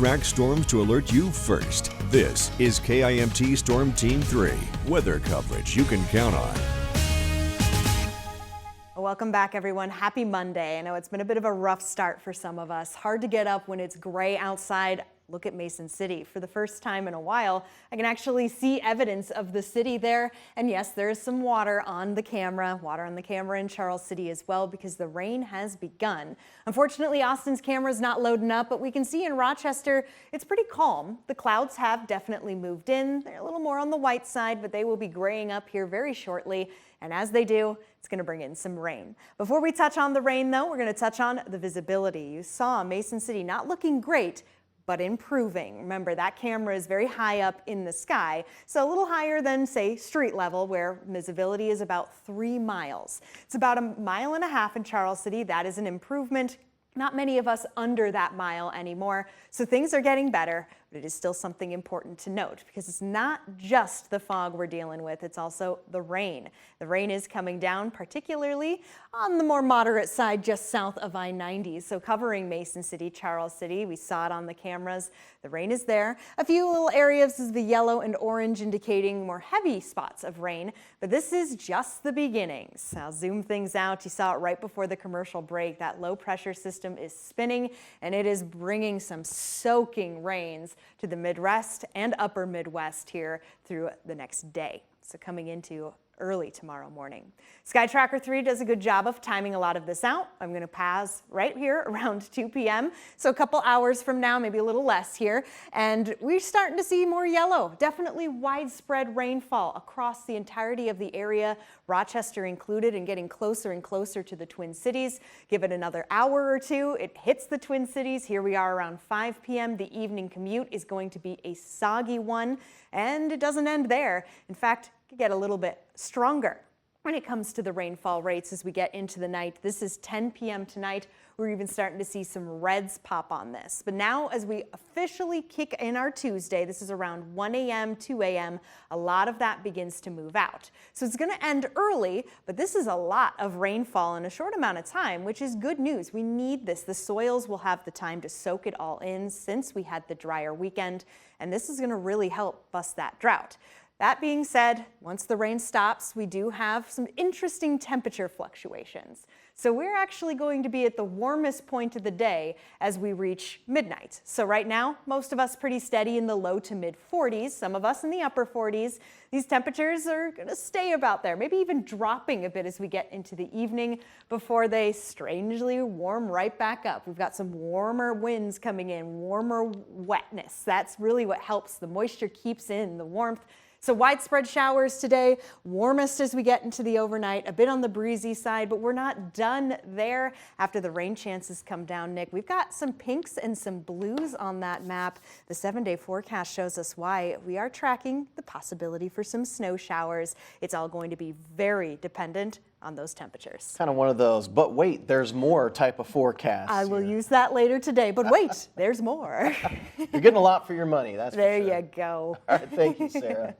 Track storms to alert you first. This is KIMT Storm Team 3. Weather coverage you can count on. Welcome back, everyone. Happy Monday. I know it's been a bit of a rough start for some of us. Hard to get up when it's gray outside. Look at Mason City. For the first time in a while, I can actually see evidence of the city there. And yes, there is some water on the camera in Charles City as well, because the rain has begun. Unfortunately, Austin's camera is not loading up, but we can see in Rochester, it's pretty calm. The clouds have definitely moved in. They're a little more on the white side, but they will be graying up here very shortly. And as they do, it's going to bring in some rain. Before we touch on the rain, though, we're going to touch on the visibility. You saw Mason City not looking great, but improving. Remember, that camera is very high up in the sky, so a little higher than, say, street level, where visibility is about 3 miles. It's about 1.5 miles in Charles City. That is an improvement. Not many of us under that mile anymore, so things are getting better, but it is still something important to note, because it's not just the fog we're dealing with, it's also the rain. The rain is coming down, particularly on the more moderate side just south of I-90, so covering Mason City, Charles City. We saw it on the cameras. The rain is there. A few little areas is the yellow and orange indicating more heavy spots of rain, but this is just the beginnings. I'll zoom things out. You saw it right before the commercial break. That low pressure system is spinning, and it is bringing some soaking rains to the Midwest and upper Midwest here through the next day. So coming into early tomorrow morning. Sky Tracker 3 does a good job of timing a lot of this out. I'm going to pass right here around 2 p.m. So a couple hours from now, maybe a little less here. And we're starting to see more yellow. Definitely widespread rainfall across the entirety of the area, Rochester included, and getting closer and closer to the Twin Cities. Give it another hour or two, it hits the Twin Cities. Here we are around 5 p.m. The evening commute is going to be a soggy one, and it doesn't end there. In fact, could get a little bit stronger when it comes to the rainfall rates as we get into the night. This is 10 p.m. tonight. We're even starting to see some reds pop on this. But now, as we officially kick in our Tuesday, this is around 1 a.m., 2 a.m., a lot of that begins to move out. So it's going to end early, but this is a lot of rainfall in a short amount of time, which is good news. We need this. The soils will have the time to soak it all in since we had the drier weekend, and this is going to really help bust that drought. That being said, once the rain stops, we do have some interesting temperature fluctuations. So we're actually going to be at the warmest point of the day as we reach midnight. So right now, most of us pretty steady in the low to mid 40s, some of us in the upper 40s. These temperatures are going to stay about there, maybe even dropping a bit as we get into the evening before they strangely warm right back up. We've got some warmer winds coming in, warmer wetness. That's really what helps. The moisture keeps in the warmth. So widespread showers today, warmest as we get into the overnight, a bit on the breezy side, but we're not done there after the rain chances come down, Nick. We've got some pinks and some blues on that map. The 7-day forecast shows us why. We are tracking the possibility for some snow showers. It's all going to be very dependent on those temperatures. Kind of one of those, but wait, there's more type of forecast. I will use that later today, but wait, there's more. You're getting a lot for your money, that's for sure. There you go. All right, thank you, Sarah.